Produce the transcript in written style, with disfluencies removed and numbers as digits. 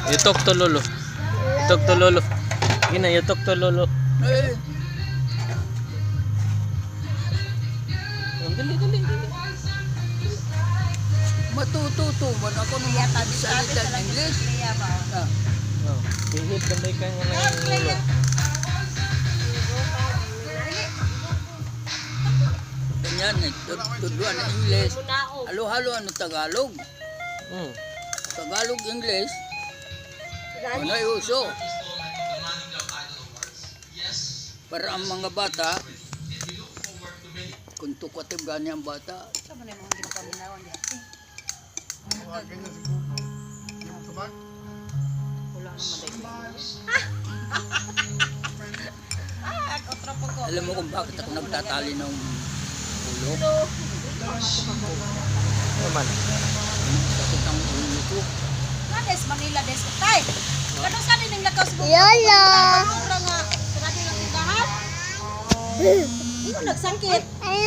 Yutok to lolo. Yutok to lolo. Gina, yutok to lolo. Dali, dali, dali. Matututo man ako nung magsalita ng English. Oh, bihit gamay ka nga ng lolo. Ganyan, tuduan ng English. Halo-halo ano Tagalog. Tagalog, English. Ano yung uso? Para ang mga bata, kung tukatib gani ang bata, alam mo kung bakit ako nagtatali ng ulo? Naman. Sakit ang ulo ko. Kades Manila des tay. Kadto sa din lakaw sa Lolo. Mura nga. Sarado lang tindahan. Imo nagsangkit.